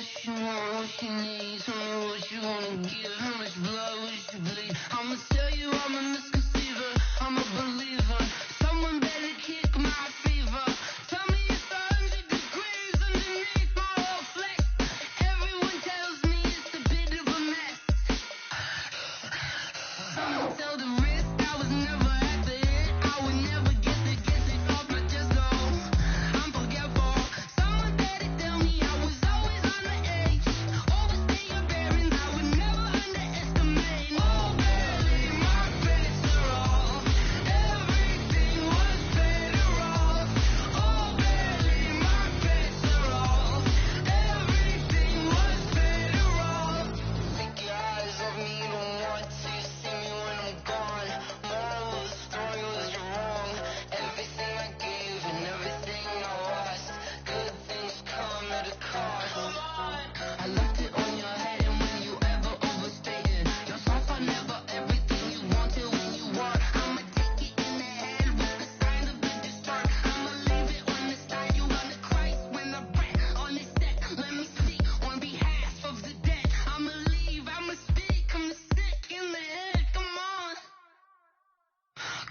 much you want, what you need. Tell me what you wanna give, how much blood would you bleed? I'ma tell you I'm a misconceiver, I'm a believer. Someone better kick my fever. Tell me it's 100 degrees underneath my whole flex. Everyone tells me it's a bit of a mess. Someone tell the risk I was never at the hit. I would never get it off my chest, no. I'm forgetful. Someone better tell me I was always on the edge. Overstay your bearings, I would never underestimate. Oh, barely my best are off. Everything was better off. Oh, barely my best are off. Everything was better off. Take your eyes off me, don't want to see me when I'm gone. Moral of the story was you're wrong. Everything I gave and everything I lost. Good things come at a cost. I left it on your head, and when you ever overstated yourself, I never everything you wanted when you want. I'ma take it in the head with the sign of the distort. I'ma leave it on the side. You on the Christ when the bread on the set. Let me speak on behalf of the dead. I'ma leave, I'ma speak. I'm sick in the head. Come on,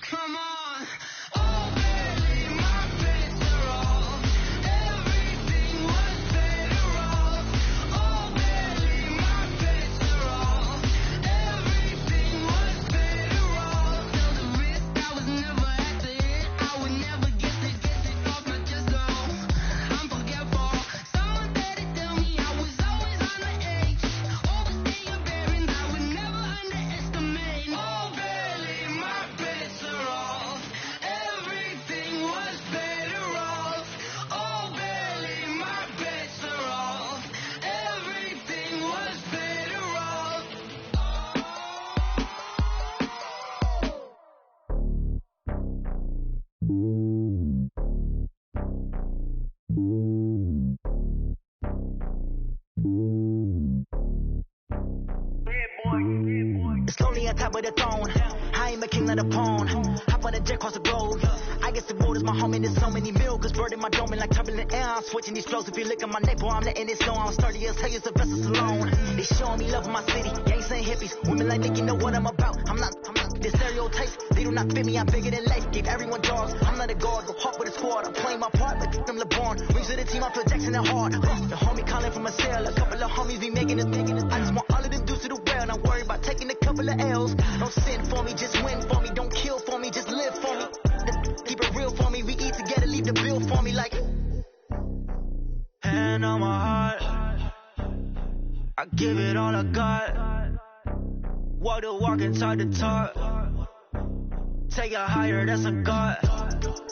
come on. Oh, barely my best are off. Everything was better off. Oh, barely my best are off. Everything was better off. Tell the risk I was never at the hit. I would never get it off my chest, no. I'm forgetful. Someone better tell me I was always on the edge. Overstay your bearings, I would never underestimate. Oh, barely my best are off. Everything was better off. Oh, barely my best are off. Everything was better off. It's lonely on top of the throne. I am a king of the pawn. Hop on a jet across the globe. I guess the road is my home and there's so many milk. Bird in my dome and like turbulent air. I'm switching these flows. If you look at my neck, boy, I'm letting it slow. I'm sturdy as hell, the vessels alone. They showing me love in my city. Gangs and hippies. Women like Nick, you know what I'm about. I'm not the stereotypes. They do not fit me. I'm bigger than life. Gave everyone jobs. I'm not a guard. Go hard with a squad. I'm playing my part like them LeBron. Wings of the team. I feel Jackson and hard. The homie calling from a cell. A couple of homies be making it. I just want all of them dudes to do well. Not worry about taking a couple of L's. Don't sin for me, just win for me. Don't kill for me, just live for me. Keep it real for me. We eat together, leave the bill for me like. Hand on my heart, I give it all I got. Walk the walk and talk the talk. Take it higher, that's a God.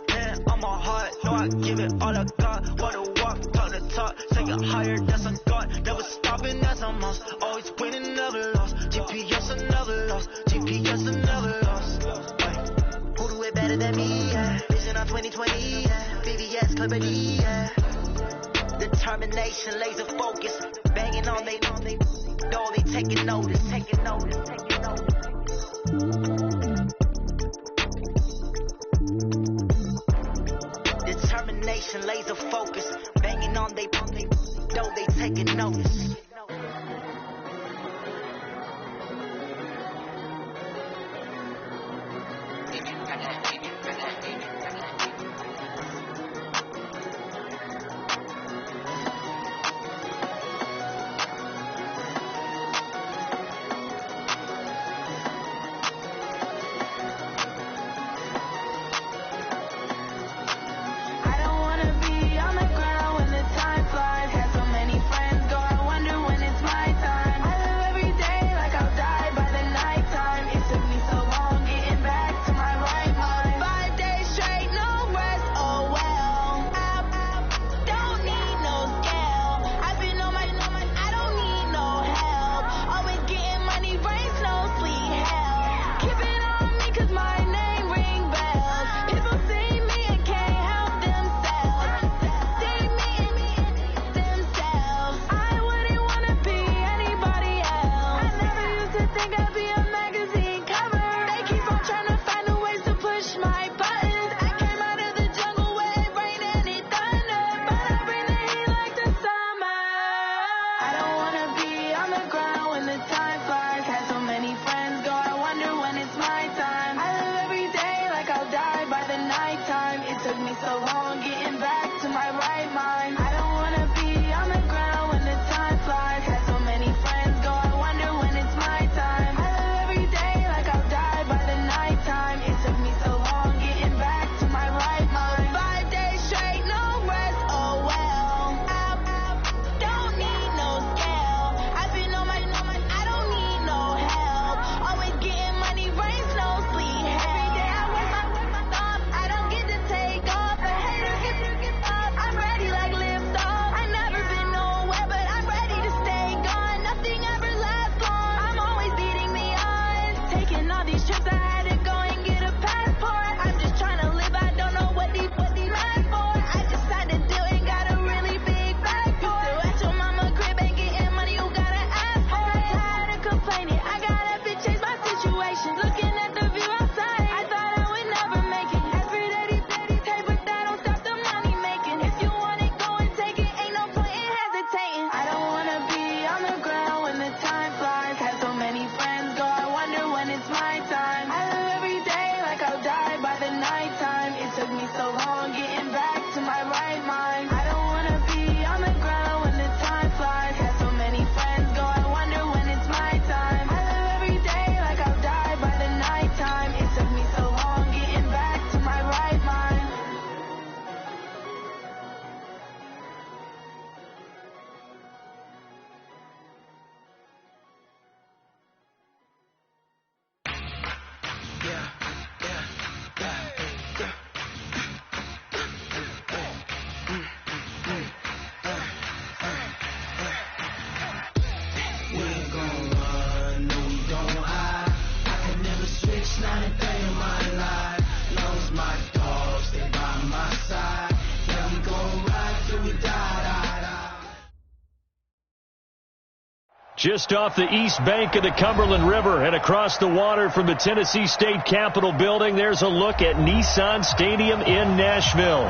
Hand on my heart, no, I give it all I got. Walk the walk, talk the talk. Take it higher, that's a God. Never stopping, that's a must. Always winning, never lost. GPS, I never lost. GPS, I never lost. Who do it better than me? Yeah. Vision on 2020. Yeah. VVS, Liberty. Yeah. Determination, laser focus. Banging on they know they taking notice. Taking notice. Taking notice. Determination, laser focus. Banging on they know they taking notice. I don't wanna be on the ground when the time flies. Had so many friends go, I wonder right mind. I don't wanna be on the ground when the time flies. Had so many friends go, I wonder when it's my time. I live every day like I'll die by the nighttime. It took me so long getting back to my right mind. 5 days straight, no rest, oh well. Don't need no scale. I've been on my, I don't need no help. Always getting money, rain, snow, sleet, every day I work my thumb. I don't get to take off. A hater get up. I'm ready like lift off. I never been nowhere, but I'm ready to stay gone. Nothing ever lasts long. I'm always beating the odds. Taking all these trips, I had to go and get a passport. I'm just trying to live. I don't know what these mad for. I just signed a deal and got a really big bag for it. Still at your mama crib and getting money, you gotta ask for it. Tired of complaining, I gotta change my situation. Looking at the view outside, I thought I would never make it. Every day, but that don't stop the money making. If you want it, go and take it. Ain't no point in hesitating. I don't wanna be on the ground when the time flies. Had so many friends go, I wonder when it's my time. I live every day like I'll die by the nighttime. It took me so long getting back to my right mind. I don't wanna be on the ground when the time flies. Had so many friends go, I wonder when it's my time. I live every day like I'll die by the nighttime. It took me so long getting back to my right mind. We ain't gon' run, no we don't hide. I can never switch, not a day in my life. Long as my dogs stay by my side. Yeah, we gon' ride till we die. Just off the east bank of the Cumberland River and across the water from the Tennessee State Capitol building, there's a look at Nissan Stadium in Nashville.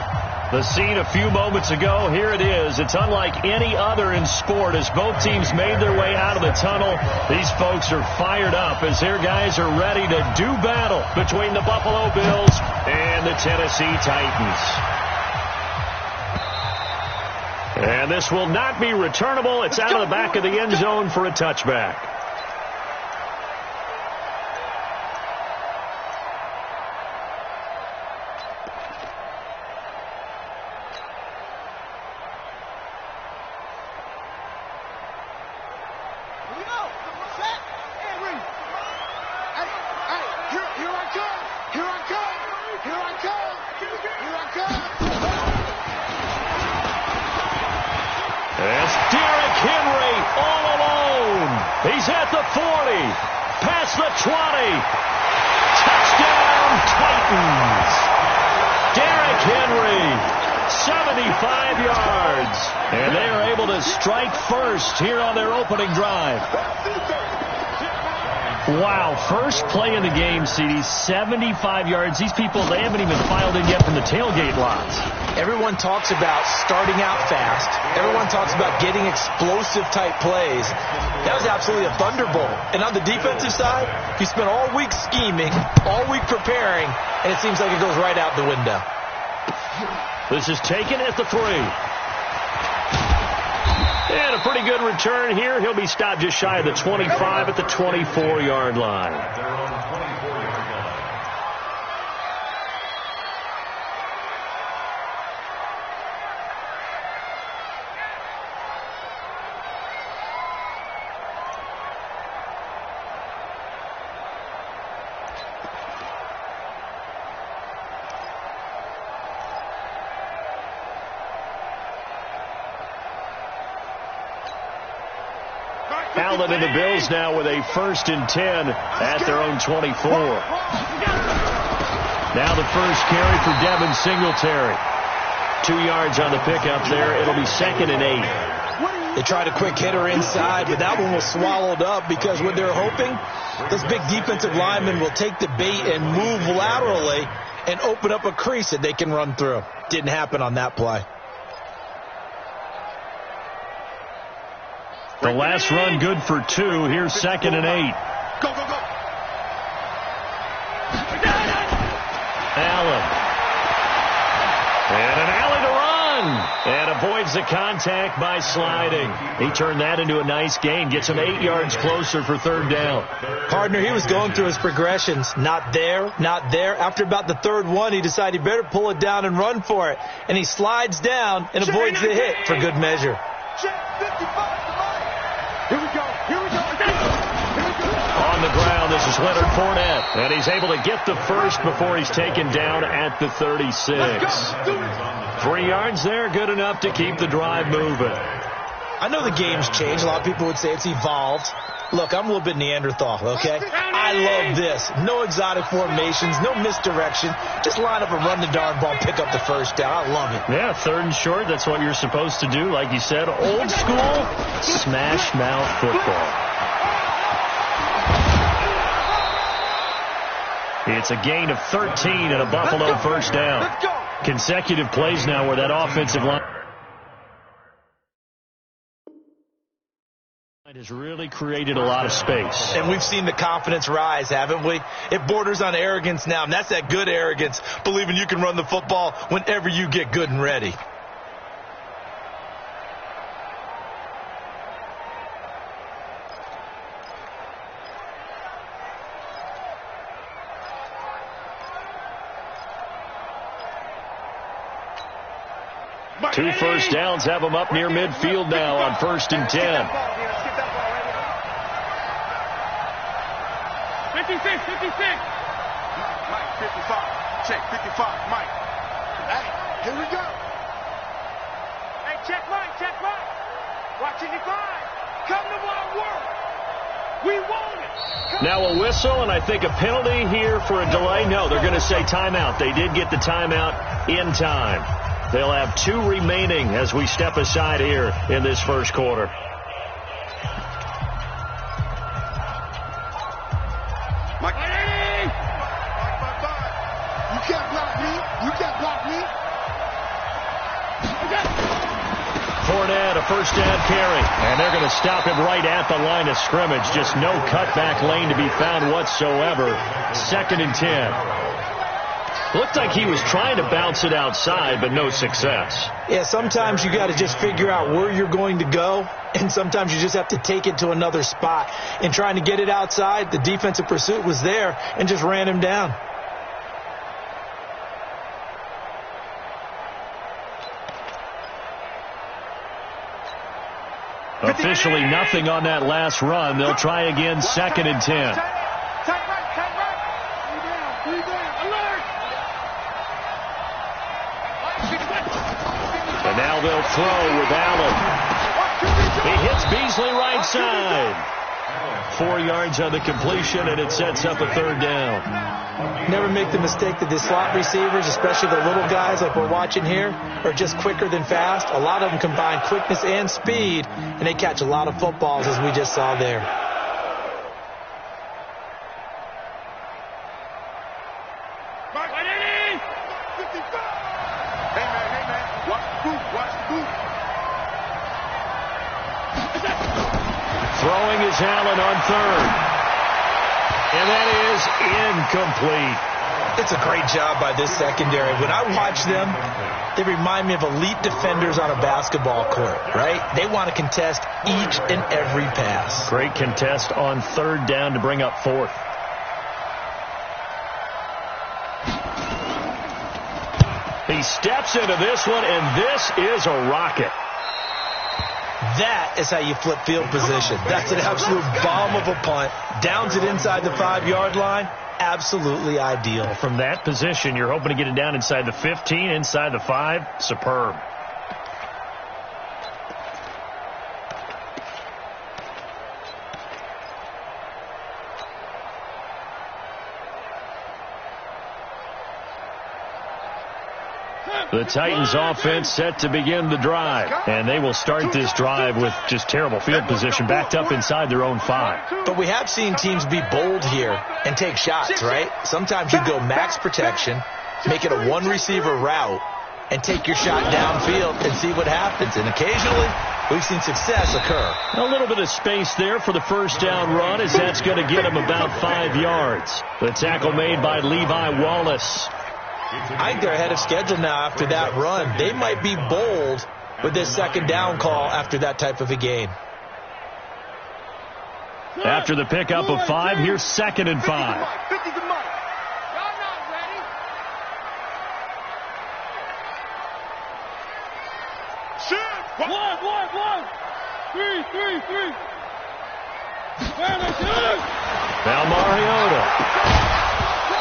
The scene a few moments ago, here it is. It's unlike any other in sport as both teams made their way out of the tunnel. These folks are fired up as their guys are ready to do battle between the Buffalo Bills and the Tennessee Titans. And this will not be returnable. It's out of the back of the end zone for a touchback. It's Derrick Henry all alone. He's at the 40, past the 20. Touchdown, Titans. Derrick Henry, 75 yards. And they are able to strike first here on their opening drive. Wow, first play in the game, CD, 75 yards. These people, they haven't even filed in yet from the tailgate lots. Everyone talks about starting out fast. Everyone talks about getting explosive-type plays. That was absolutely a thunderbolt. And on the defensive side, he spent all week scheming, all week preparing, and it seems like it goes right out the window. This is taken at the 3. And a pretty good return here. He'll be stopped just shy of the 25 at the 24-yard line. Allen and the Bills now with a 1st and 10 at their own 24. Now the first carry for Devin Singletary. 2 yards on the pickup there. It'll be 2nd and 8. They tried a quick hitter inside, but that one was swallowed up because what they're hoping, those big defensive linemen will take the bait and move laterally and open up a crease that they can run through. Didn't happen on that play. The last run good for 2. Here's 2nd and 8. Go, go, go. Allen. And an alley to run. And avoids the contact by sliding. He turned that into a nice gain. Gets him 8 yards closer for third down. Gardner, he was going through his progressions. Not there, not there. After about the third one, he decided he better pull it down and run for it. And he slides down and avoids the hit for good measure. Here we go. On the ground, this is Leonard Fournette. And he's able to get the first before he's taken down at the 36. 3 yards there, good enough to keep the drive moving. I know the game's changed. A lot of people would say it's evolved. Look, I'm a little bit Neanderthal, okay? I love this. No exotic formations, no misdirection. Just line up and run the darn ball, pick up the first down. I love it. Yeah, 3rd and short, that's what you're supposed to do. Like you said, old school, smash mouth football. It's a gain of 13 and a Buffalo first down. Consecutive plays now where that offensive line has really created a lot of space. And we've seen the confidence rise, haven't we? It borders on arrogance now, and that's that good arrogance, believing you can run the football whenever you get good and ready. Two first downs have them up near midfield now on 1st and 10. 56. Mike, 55. Check, 55. Mike. Hey, here we go. Hey, check Mike. Watch 85. Come to my work. We want it. Now a whistle, and I think a penalty here for a delay. No, they're going to say timeout. They did get the timeout in time. They'll have 2 remaining as we step aside here in this first quarter. Mike. You can't block me. Fournette, a first down carry. And they're going to stop him right at the line of scrimmage. Just no cutback lane to be found whatsoever. 2nd and 10. Looked like he was trying to bounce it outside, but no success. Yeah, sometimes you got to just figure out where you're going to go, and sometimes you just have to take it to another spot. In trying to get it outside, the defensive pursuit was there and just ran him down. Officially nothing on that last run. They'll try again, 2nd and 10. And now they'll throw with Allen. He hits Beasley right side. 4 yards on the completion, and it sets up a 3rd down. Never make the mistake that the slot receivers, especially the little guys like we're watching here, are just quicker than fast. A lot of them combine quickness and speed, and they catch a lot of footballs, as we just saw there. Throwing is Allen on 3rd. And that is incomplete. It's a great job by this secondary. When I watch them, they remind me of elite defenders on a basketball court, right? They want to contest each and every pass. Great contest on 3rd down to bring up 4th. He steps into this one, and this is a rocket. That is how you flip field position. That's an absolute bomb of a punt. Downs it inside the 5-yard line. Absolutely ideal. From that position, you're hoping to get it down inside the 15, inside the 5. Superb. The Titans offense set to begin the drive, and they will start this drive with just terrible field position, backed up inside their own 5. But we have seen teams be bold here and take shots, right? Sometimes you go max protection, make it a 1-receiver route, and take your shot downfield and see what happens. And occasionally, we've seen success occur. A little bit of space there for the first down run, as that's going to get him about 5 yards. The tackle made by Levi Wallace. I think they're ahead of schedule now after that run. They might be bold with this second down call after that type of a game. After the pickup of 5, here's 2nd and 5. 50 the mark. Y'all not ready. Shoot. 1. 3. Now Mariota.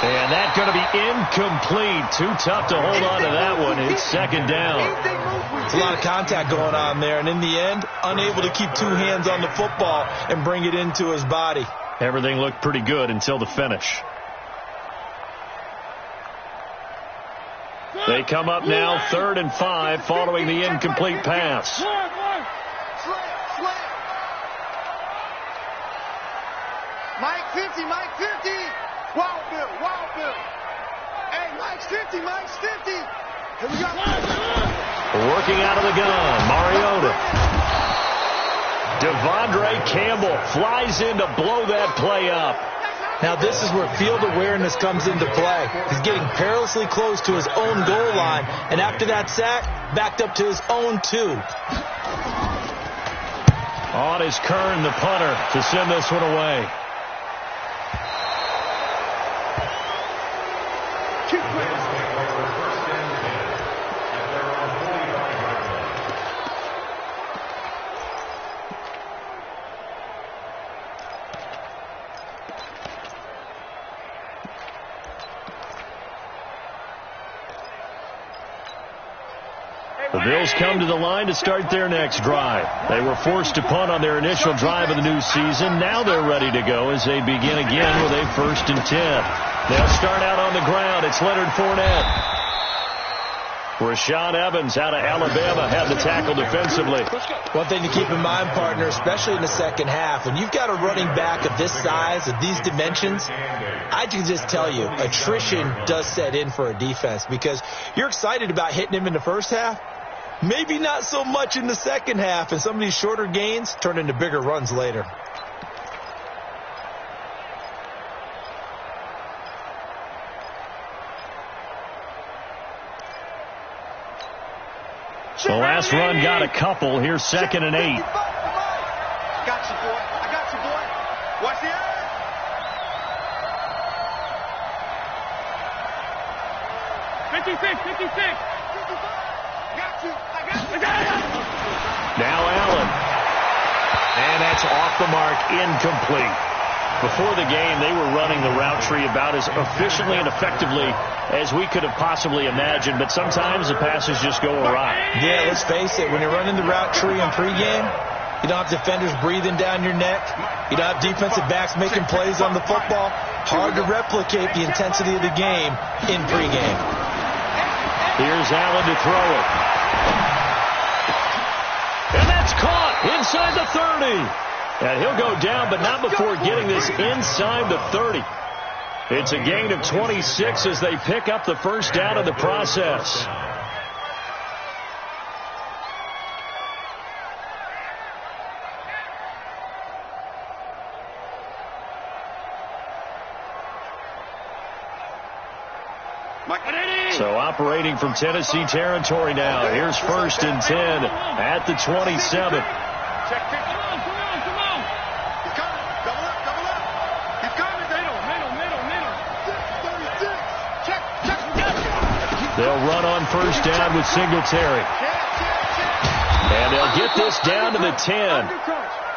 And that's going to be incomplete. Too tough to hold on to that one. It's 2nd down. There's a lot of contact going on there, and in the end, unable to keep 2 hands on the football and bring it into his body. Everything looked pretty good until the finish. They come up now 3rd and 5 following the incomplete pass. Slant. Mike 50. Wild Bill. Hey, Mike's 50. Here we go. Working out of the gun, Mariota. Devondre Campbell flies in to blow that play up. Now this is where field awareness comes into play. He's getting perilously close to his own goal line, and after that sack, backed up to his own 2. On is Kern, the punter, to send this one away. The Bills come to the line to start their next drive. They were forced to punt on their initial drive of the new season. Now they're ready to go as they begin again with a 1st and 10. They'll start out on the ground. It's Leonard Fournette. Rashaan Evans out of Alabama had the tackle defensively. One thing to keep in mind, partner, especially in the second half, when you've got a running back of this size, of these dimensions, I can just tell you, attrition does set in for a defense because you're excited about hitting him in the first half. Maybe not so much in the second half, and some of these shorter gains turn into bigger runs later. The last run got a couple. Here's 2nd and 8. Got you, boy. I got you, boy. Watch the eye. Now Allen. And that's off the mark, incomplete. Before the game, they were running the route tree about as efficiently and effectively as we could have possibly imagined, but sometimes the passes just go awry. Yeah, let's face it, when you're running the route tree in pregame, you don't have defenders breathing down your neck. You don't have defensive backs making plays on the football. Hard to replicate the intensity of the game in pregame. Here's Allen to throw it. And that's caught inside the 30. And he'll go down, but not before getting this inside the 30. It's a gain of 26 as they pick up the first down in the process. So operating from Tennessee territory now. Here's 1st and 10 at the 27. They'll run on 1st down with Singletary. And they'll get this down to the 10.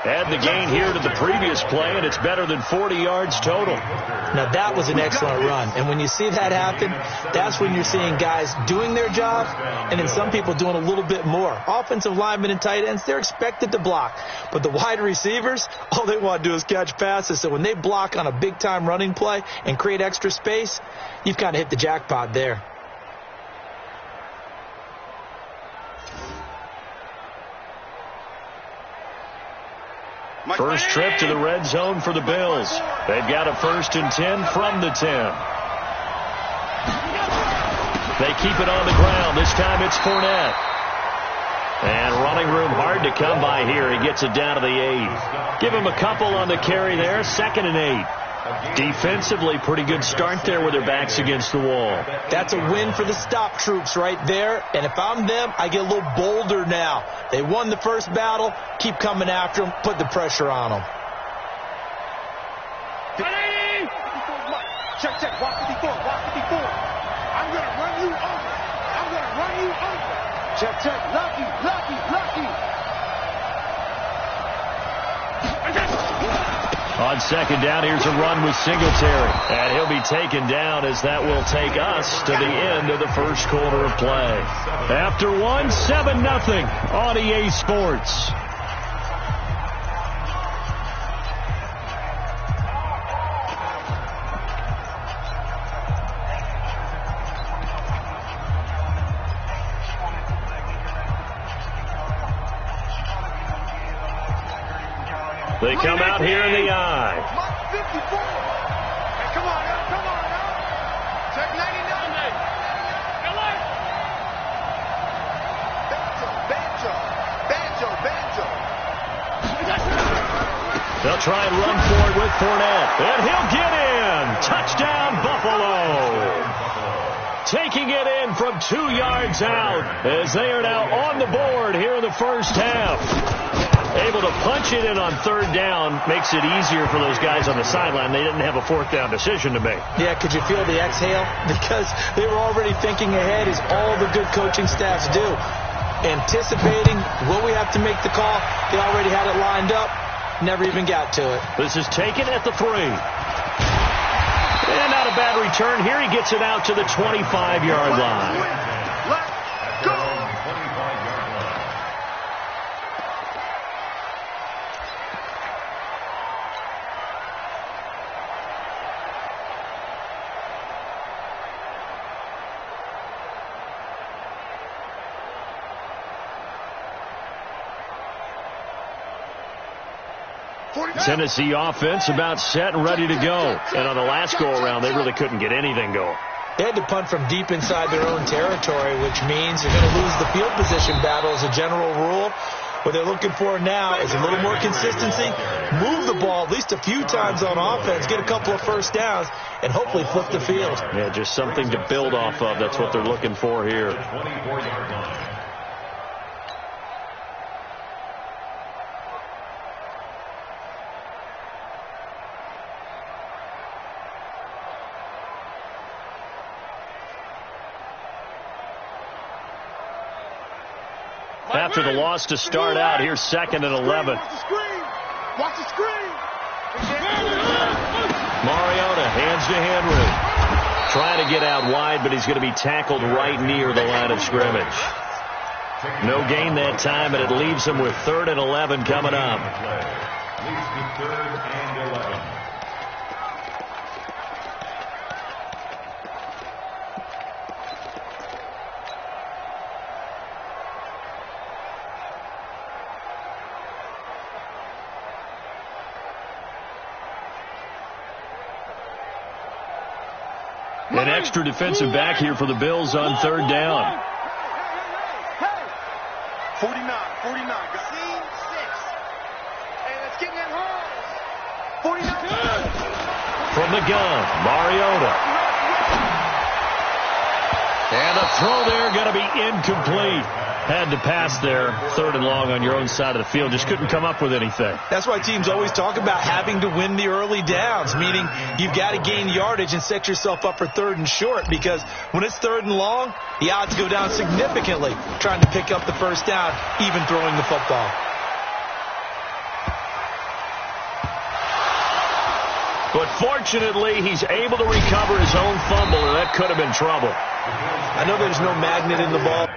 Add the gain here to the previous play, and it's better than 40 yards total. Now, that was an excellent run. And when you see that happen, that's when you're seeing guys doing their job and then some people doing a little bit more. Offensive linemen and tight ends, they're expected to block. But the wide receivers, all they want to do is catch passes. So when they block on a big-time running play and create extra space, you've kind of hit the jackpot there. First trip to the red zone for the Bills. They've got a 1st and 10 from the 10. They keep it on the ground. This time it's Fournette. And running room hard to come by here. He gets it down to the 8. Give him a couple on the carry there. 2nd and 8. Defensively, pretty good start there with their backs against the wall. That's a win for the stop troops right there. And if I'm them, I get a little bolder now. They won the first battle. Keep coming after them. Put the pressure on them. Check, check. Walk 54. Walk 54. I'm going to run you over. I'm going to run you over. Check, check. Lucky, lucky, lucky. On second down, here's a run with Singletary. And he'll be taken down as that will take us to the end of the first quarter of play. After one, 7-0 on EA Sports. They come out here in the eye. 54. Hey, come on now, come on now. Check 99, mate. Banjo, banjo, banjo, banjo. They'll try and run for it with Fournette. And he'll get in. Touchdown, Buffalo. Taking it in from 2 yards out as they are now on the board here in the first half. Able to punch it in on third down makes it easier for those guys on the sideline. They didn't have a fourth down decision to make. Yeah, could you feel the exhale? Because they were already thinking ahead, as all the good coaching staffs do. Anticipating, will we have to make the call? They already had it lined up. Never even got to it. This is taken at the 3. And not a bad return here. He gets it out to the 25-yard line. Let's go. Tennessee offense about set and ready to go. And on the last go-around, they really couldn't get anything going. They had to punt from deep inside their own territory, which means they're going to lose the field position battle as a general rule. What they're looking for now is a little more consistency, move the ball at least a few times on offense, get a couple of first downs, and hopefully flip the field. Yeah, just something to build off of. That's what they're looking for here. After the loss to start out, here's 2nd and 11. Watch the screen. Watch the screen. Mariota hands to Henry. Trying to get out wide, but he's going to be tackled right near the line of scrimmage. No gain that time, and it leaves him with 3rd and 11 coming up. An extra defensive back here for the Bills on 3rd down. 49, 49. Scene 6. Hey, let's get in that hole. 49. From the gun, Mariota. And a throw there going to be incomplete. Had to pass there, 3rd and long on your own side of the field. Just couldn't come up with anything. That's why teams always talk about having to win the early downs, meaning you've got to gain yardage and set yourself up for 3rd and short, because when it's 3rd and long, the odds go down significantly trying to pick up the first down, even throwing the football. But fortunately, he's able to recover his own fumble, and that could have been trouble. I know there's no magnet in the ball.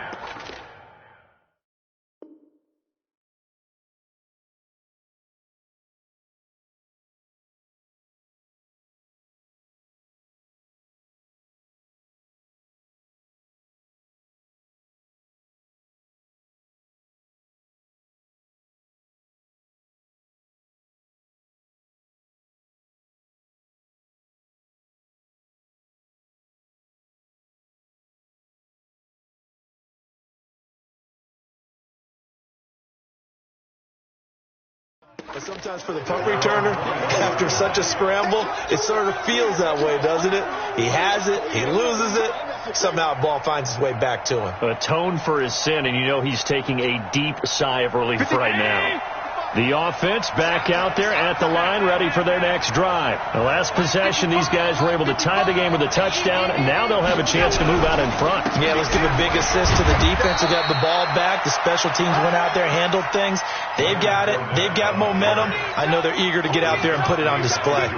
But sometimes for the punt returner, after such a scramble, it sort of feels that way, doesn't it? He has it, he loses it, somehow the ball finds its way back to him. Atone for his sin, and you know he's taking a deep sigh of relief right now. The offense back out there at the line, ready for their next drive. The last possession, these guys were able to tie the game with a touchdown, and now they'll have a chance to move out in front. Yeah, let's give a big assist to the defense who got the ball back. The special teams went out there, handled things. They've got it. They've got momentum. I know they're eager to get out there and put it on display.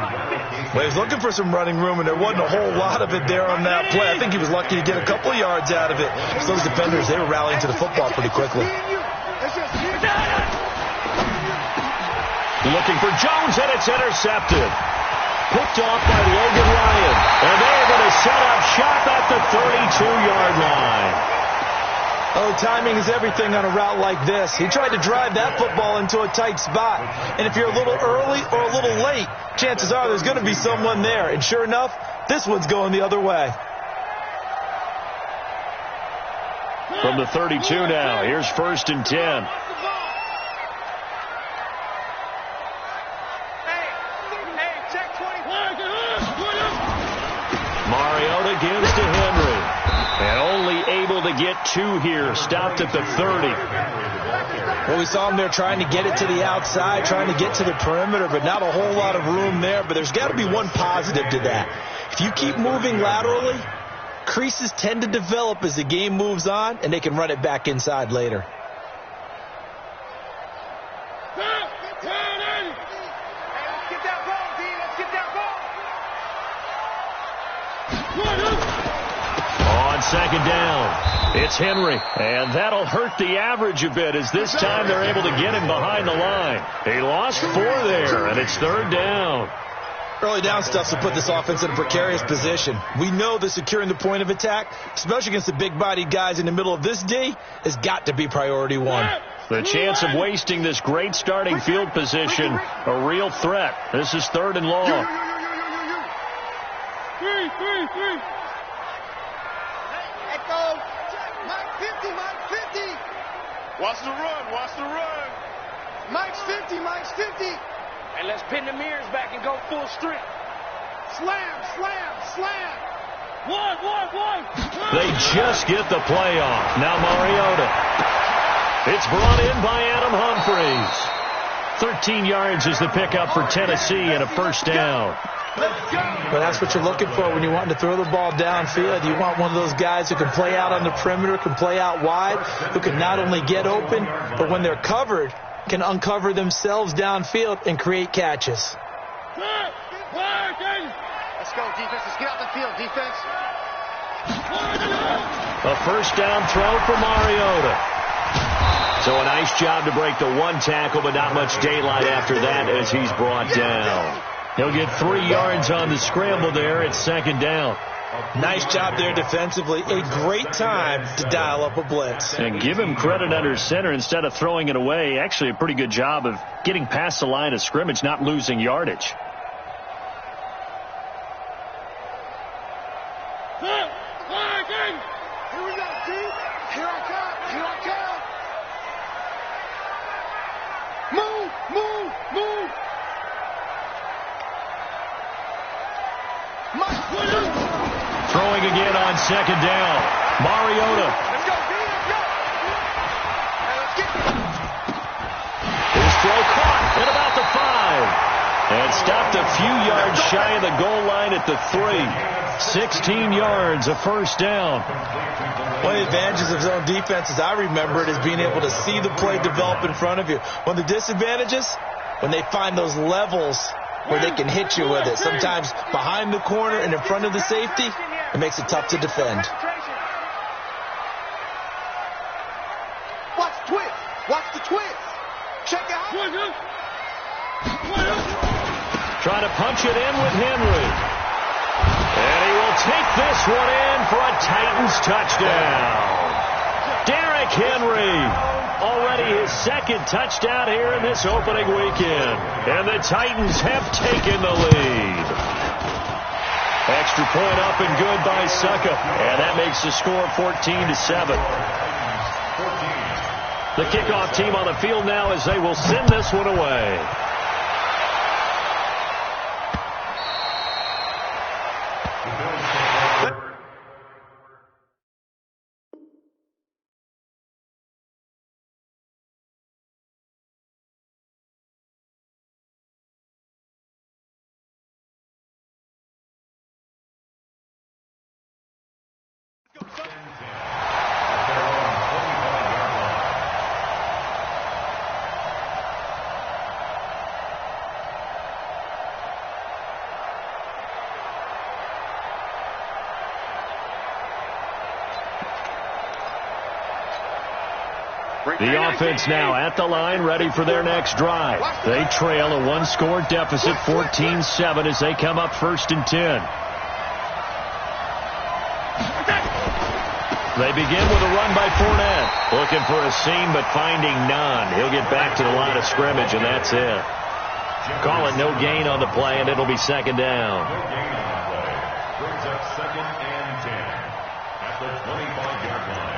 Well, he was looking for some running room, and there wasn't a whole lot of it there on that play. I think he was lucky to get a couple of yards out of it. So those defenders, they were rallying to the football pretty quickly. Looking for Jones, and it's intercepted. Picked off by Logan Ryan. And they're going to set up shop at the 32-yard line. Oh, timing is everything on a route like this. He tried to drive that football into a tight spot. And if you're a little early or a little late, chances are there's going to be someone there. And sure enough, this one's going the other way. From the 32 now, here's 1st and 10. Mariota gives to Henry. And only able to get 2 here. Stopped at the 30. Well, we saw him there trying to get it to the outside, trying to get to the perimeter, but not a whole lot of room there. But there's got to be one positive to that. If you keep moving laterally, creases tend to develop as the game moves on, and they can run it back inside later. On 2nd down, it's Henry, and that'll hurt the average a bit as this time they're able to get him behind the line. They lost 4 there, and it's 3rd down. Early down stuff to put this offense in a precarious position. We know that securing the point of attack, especially against the big-bodied guys in the middle of this D, has got to be priority 1. The chance of wasting this great starting field position, a real threat. This is 3rd and long. Watch the run, watch the run. Mike's 50, Mike's 50. And let's pin the mirrors back and go full strength. Slam, slam, slam. One. They just get the play off. Now Mariota. It's brought in by Adam Humphries. 13 yards is the pickup for Tennessee and a 1st down. But that's what you're looking for when you want to throw the ball downfield. You want one of those guys who can play out on the perimeter, can play out wide, who can not only get open, but when they're covered, can uncover themselves downfield and create catches. Let's go, defense. Let's get out the field, defense. A 1st down throw for Mariota. So a nice job to break the 1 tackle, but not much daylight after that as he's brought down. He'll get 3 yards on the scramble there. It's 2nd down. Nice job there defensively. A great time to dial up a blitz. And give him credit under center instead of throwing it away. Actually a pretty good job of getting past the line of scrimmage, not losing yardage. Here we go, dude. Here I come. Here I come. Move, move, move. Throwing again on 2nd down. Mariota. Let's go, dude. Let's go. Hey, let's get it. His throw caught at about the 5. And stopped a few yards shy of the goal line at the 3. 16 yards, a 1st down. One of the advantages of zone defense, as I remember it, is being able to see the play develop in front of you. One of the disadvantages, when they find those levels where they can hit you with it. Sometimes behind the corner and in front of the safety, it makes it tough to defend. Watch the twist. Watch the twist. Check it out. Trying to punch it in with Henry. And he will take this one in for a Titans touchdown. Derrick Henry. Already his 2nd touchdown here in this opening weekend. And the Titans have taken the lead. Extra point up and good by Succa. And that makes the score 14-7. The kickoff team on the field now as they will send this one away. The offense now at the line, ready for their next drive. They trail a one-score deficit, 14-7, as they come up 1st and 10. They begin with a run by Fournette. Looking for a seam, but finding none. He'll get back to the line of scrimmage, and that's it. Call it no gain on the play, and it'll be 2nd down. No gain on the play. Brings up 2nd and 10 at the 25-yard line.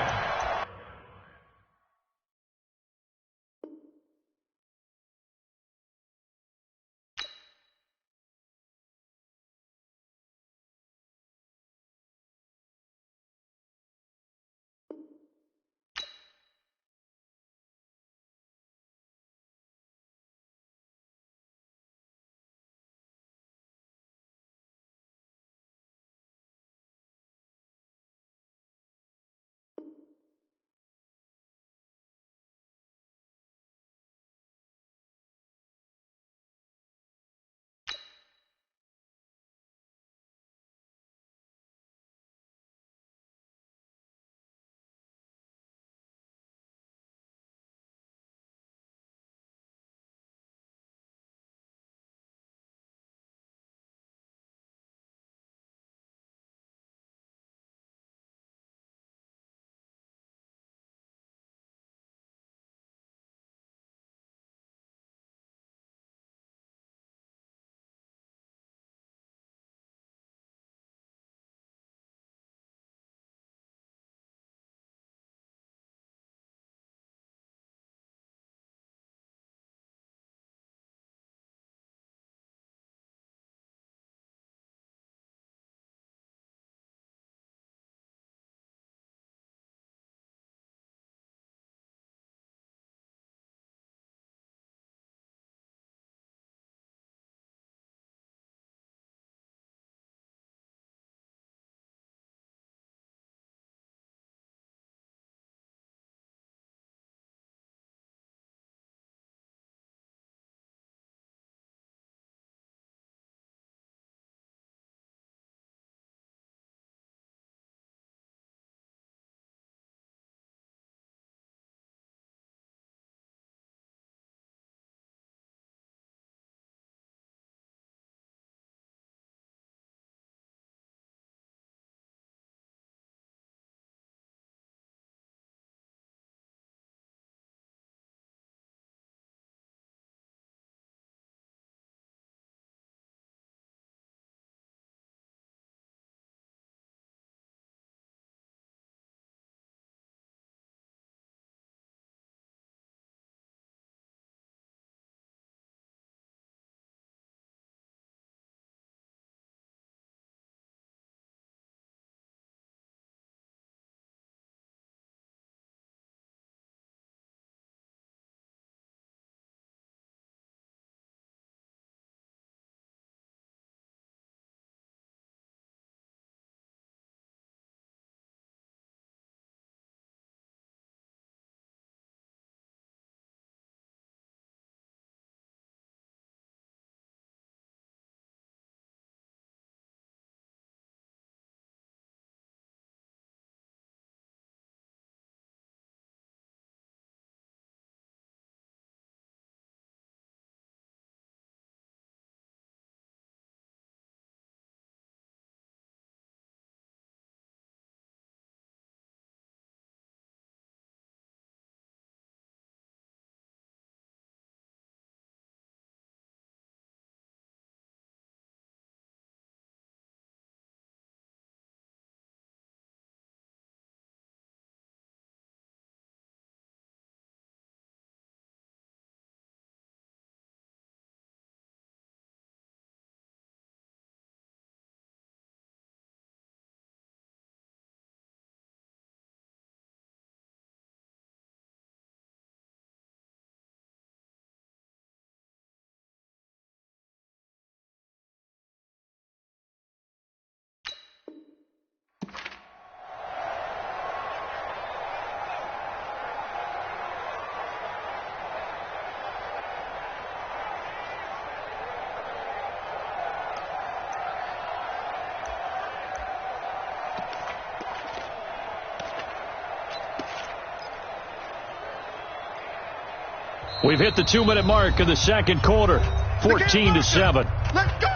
We've hit the 2-minute mark of the second quarter, 14-7. Let's go.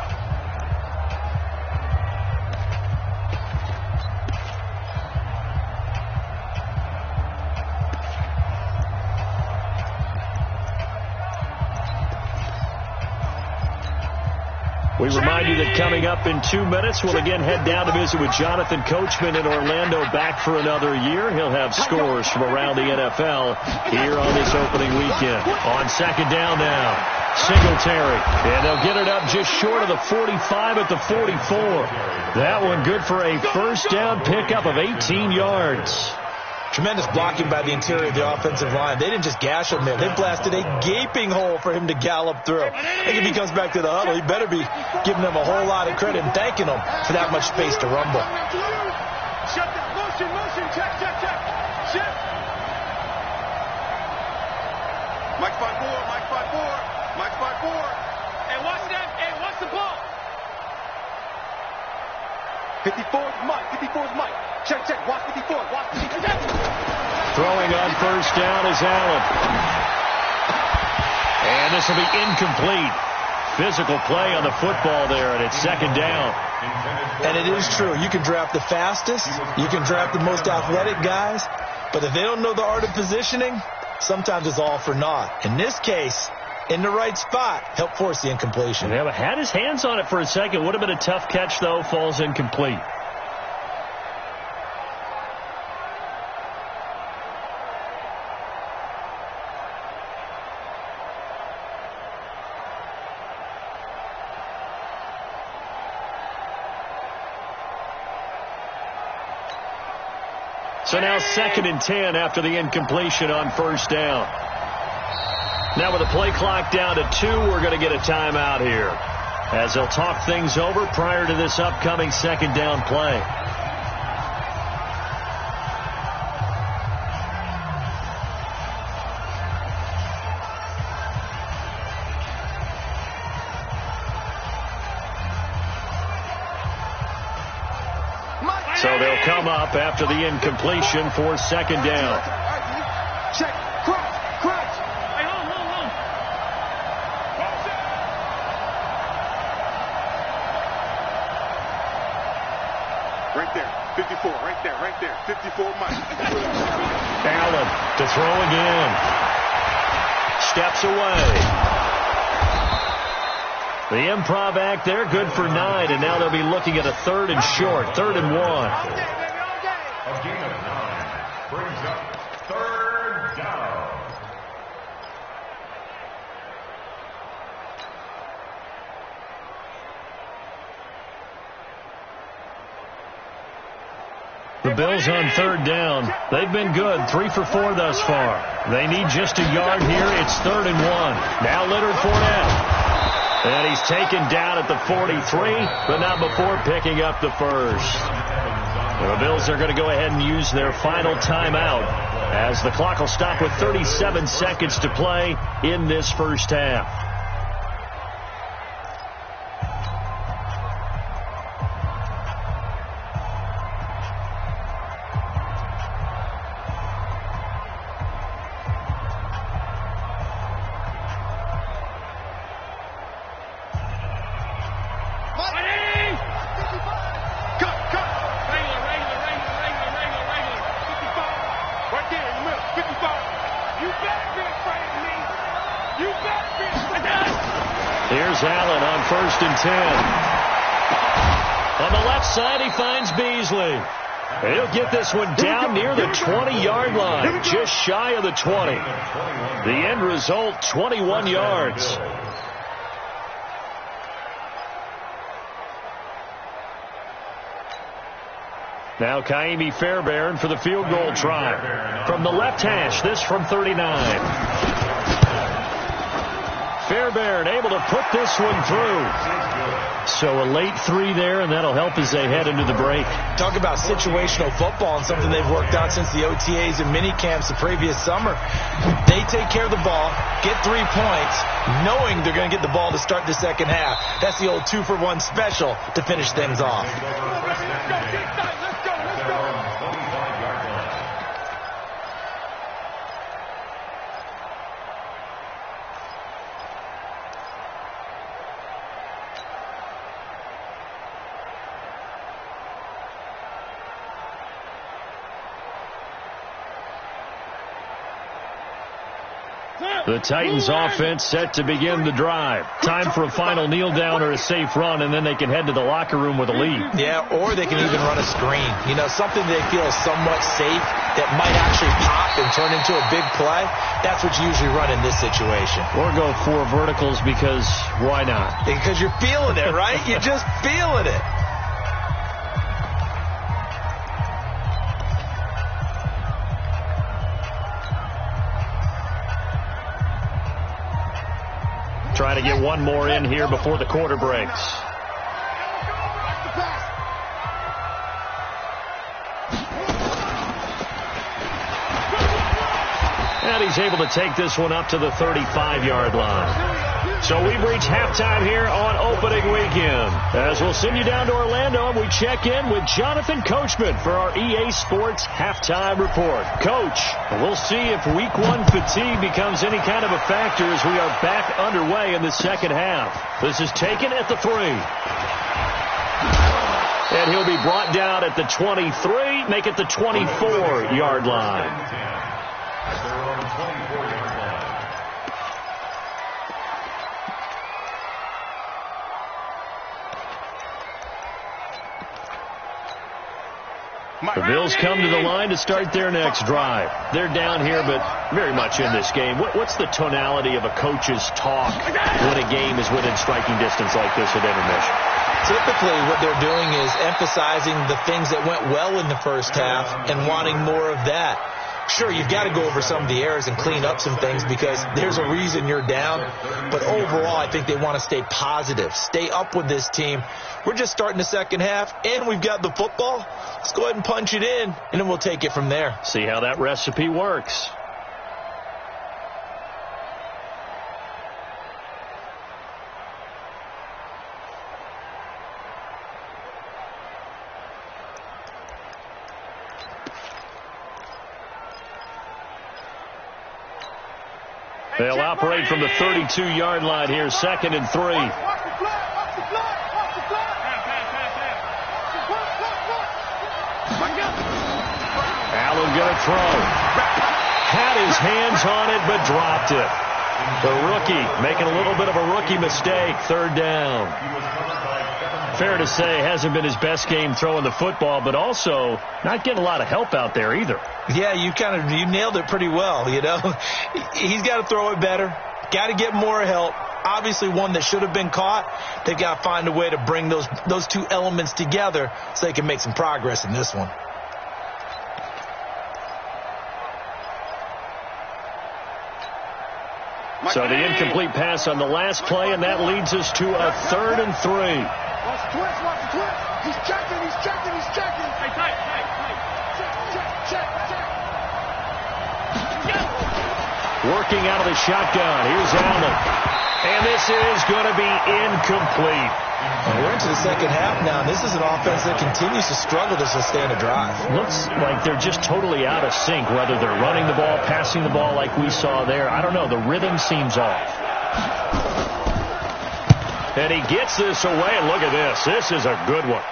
We remind you that coming up in 2 minutes, we'll again head down to visit with Jonathan Coachman in Orlando, back for another year. He'll have scores from around the NFL here on this opening weekend. On second down now, Singletary. And they'll get it up just short of the 45 at the 44. That one good for a first down pickup of 18 yards. Tremendous blocking by the interior of the offensive line. They didn't just gash him there. They blasted a gaping hole for him to gallop through. I think if he comes back to the huddle, he better be giving them a whole lot of credit and thanking them for that much space to rumble. Shut down. Motion. Check. Shift. Mike 5-4. Hey, watch that. Hey, watch the ball. 54's Mike. Check. Watch 54. Throwing on first down is Allen. And this will be incomplete. Physical play on the football there, and it's second down. And it is true. You can draft the fastest. You can draft the most athletic guys. But if they don't know the art of positioning, sometimes it's all for naught. In this case, in the right spot, help force the incompletion. Yeah, but had his hands on it for a second. Would have been a tough catch, though. Falls incomplete. So now 2nd and 10 after the incompletion on first down. Now with the play clock down to 2, we're going to get a timeout here, as they'll talk things over prior to this upcoming second down play. So they'll come up after the incompletion for second down. Check. Crouch. Hey, hold. Right there. 54. Right there. 54 Mike. Allen to throw again. Steps away. The improv act there, good for 9, and now they'll be looking at a 3rd and short, 3rd and 1. A gain of 9 brings up 3rd down. The Bills on 3rd down. They've been good, 3 for 4 thus far. They need just a yard here. It's 3rd and 1. Now Leonard Fournette. And he's taken down at the 43, but not before picking up the first. The Bills are going to go ahead and use their final timeout, as the clock will stop with 37 seconds to play in this first half. Here's Allen on 1st and 10. On the left side, he finds Beasley. He'll get this one down near the 20-yard line, just shy of the 20. The end result, 21 yards. Now Kaimi Fairbairn for the field goal try. From the left hash, this from 39. Fairbairn able to put this one through. So a late 3 there, and that'll help as they head into the break. Talk about situational football and something they've worked out since the OTAs and mini camps the previous summer. They take care of the ball, get 3 points, knowing they're going to get the ball to start the second half. That's the old 2-for-1 special to finish things off. The Titans offense set to begin the drive. Time for a final kneel down or a safe run, and then they can head to the locker room with a lead. Yeah, or they can even run a screen. You know, something they feel is somewhat safe that might actually pop and turn into a big play. That's what you usually run in this situation. Or go 4 verticals because why not? Because you're feeling it, right? You're just feeling it. Trying to get one more in here before the quarter breaks. And he's able to take this one up to the 35-yard line. So we've reached halftime here on opening weekend. As we'll send you down to Orlando, and we check in with Jonathan Coachman for our EA Sports Halftime Report. Coach, we'll see if Week 1 fatigue becomes any kind of a factor as we are back underway in the second half. This is taken at the 3. And he'll be brought down at the 23, make it the 24-yard line. The Bills come to the line to start their next drive. They're down here, but very much in this game. What's the tonality of a coach's talk when a game is within striking distance like this at intermission? Typically, what they're doing is emphasizing the things that went well in the first half and wanting more of that. Sure, you've got to go over some of the errors and clean up some things because there's a reason you're down. But overall, I think they want to stay positive, stay up with this team. We're just starting the second half, and we've got the football. Let's go ahead and punch it in, and then we'll take it from there. See how that recipe works. They'll operate from the 32-yard line here, 2nd and 3. Allen going to throw. Had his hands on it, but dropped it. The rookie making a little bit of a rookie mistake, 3rd down. Fair to say, hasn't been his best game throwing the football, but also not getting a lot of help out there either. Yeah, you nailed it pretty well, you know. He's got to throw it better, got to get more help. Obviously one that should have been caught. They've got to find a way to bring those two elements together so they can make some progress in this one. So the incomplete pass on the last play, and that leads us to a 3rd and 3. Watch the twist. He's checking. Hey, tight. Check. Working out of the shotgun. Here's Allen. And this is going to be incomplete. We're into the second half now, and this is an offense that continues to struggle to sustain a drive. Looks like they're just totally out of sync, whether they're running the ball, passing the ball like we saw there. I don't know. The rhythm seems off. And he gets this away, and look at this. This is a good one.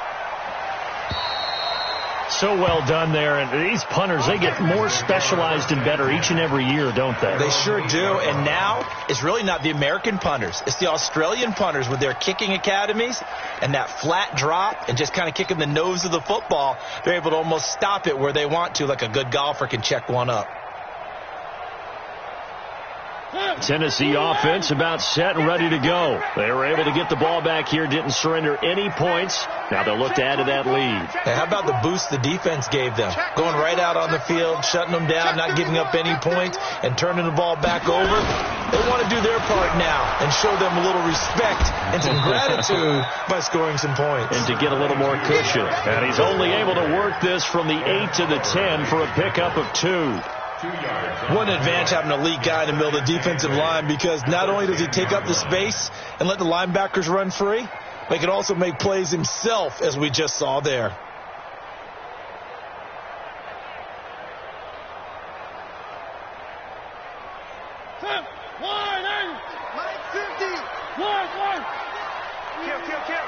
So well done there. And these punters, they get more specialized and better each and every year, don't they? They sure do. And now it's really not the American punters. It's the Australian punters with their kicking academies and that flat drop and just kind of kicking the nose of the football. They're able to almost stop it where they want to, like a good golfer can check one up. Tennessee offense about set and ready to go. They were able to get the ball back here, didn't surrender any points. Now they'll look to add to that lead. Hey, how about the boost the defense gave them? Going right out on the field, shutting them down, not giving up any points, and turning the ball back over. They want to do their part now and show them a little respect and some gratitude by scoring some points. And to get a little more cushion. And he's only able to work this from the 8 to the 10 for a pickup of 2. One advantage having an elite guy in the middle of the defensive line because not only does he take up the space and let the linebackers run free, but he can also make plays himself, as we just saw there. Kill.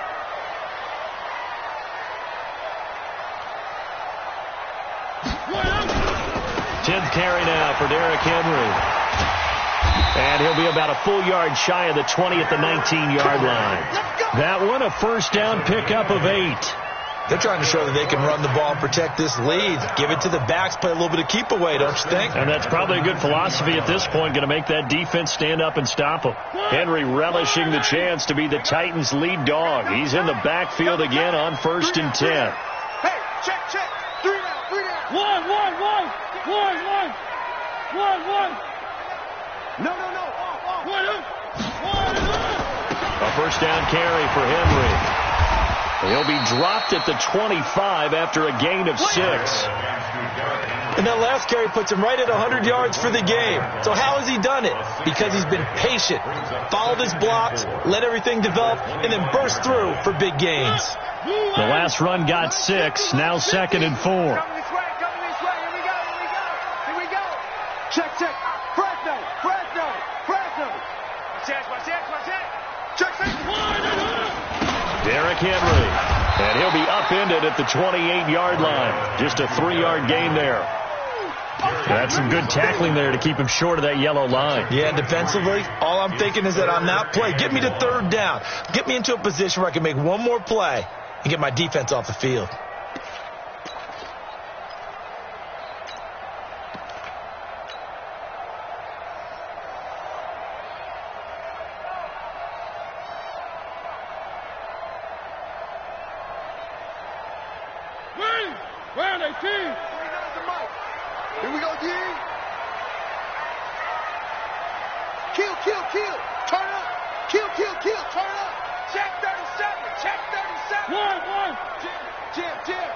10th carry now for Derrick Henry. And he'll be about a full yard shy of the 20 at the 19-yard line. That one, a first down pickup of 8. They're trying to show that they can run the ball and protect this lead. Give it to the backs, play a little bit of keep away, don't you think? And that's probably a good philosophy at this point, going to make that defense stand up and stop them. Henry relishing the chance to be the Titans' lead dog. He's in the backfield again on 1st and 10. Hey, check. 3 down. 1. No. A first down carry for Henry. He'll be dropped at the 25 after a gain of 6. And that last carry puts him right at 100 yards for the game. So how has he done it? Because he's been patient, followed his blocks, let everything develop, and then burst through for big gains. The last run got 6, now 2nd and 4. Coming this way. Here we go. Check. Fresno. Watch it. Check. Derrick Henry. And he'll be upended at the 28-yard line. Just a 3-yard gain there. That's some good tackling there to keep him short of that yellow line. Yeah, defensively, all I'm thinking is that on that play, get me to 3rd down. Get me into a position where I can make one more play and get my defense off the field. Where are they, team? Here we go, D. Kill. Turn up. Kill. Turn up. Check 37. 1. Jim.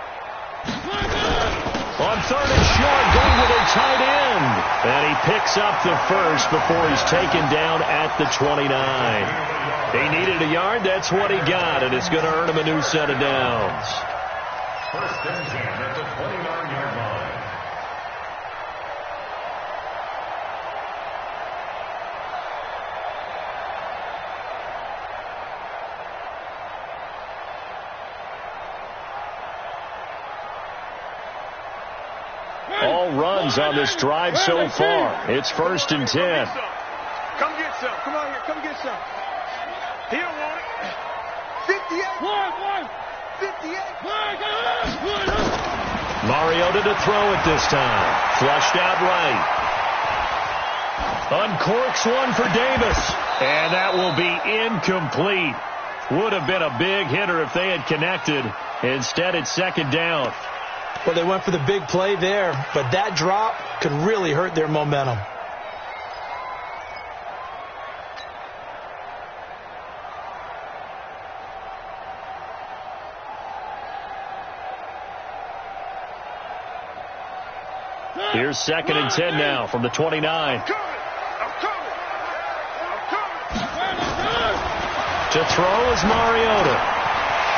On 3rd and short, going with a tight end. And he picks up the first before he's taken down at the 29. He needed a yard. That's what he got, and it's going to earn him a new set of downs. 1st and 10 at the 29-yard line. All runs on this drive so far. It's 1st and 10. Come get some. Come on here. Come get some. He don't want it. 58. 1. 58. Mariota to throw it this time. Flushed out right. Uncorks one for Davis. And that will be incomplete. Would have been a big hitter if they had connected. Instead, it's 2nd down. Well, they went for the big play there, but that drop could really hurt their momentum. Here's 2nd and 10 now from the 29. I'm coming. To throw is Mariota.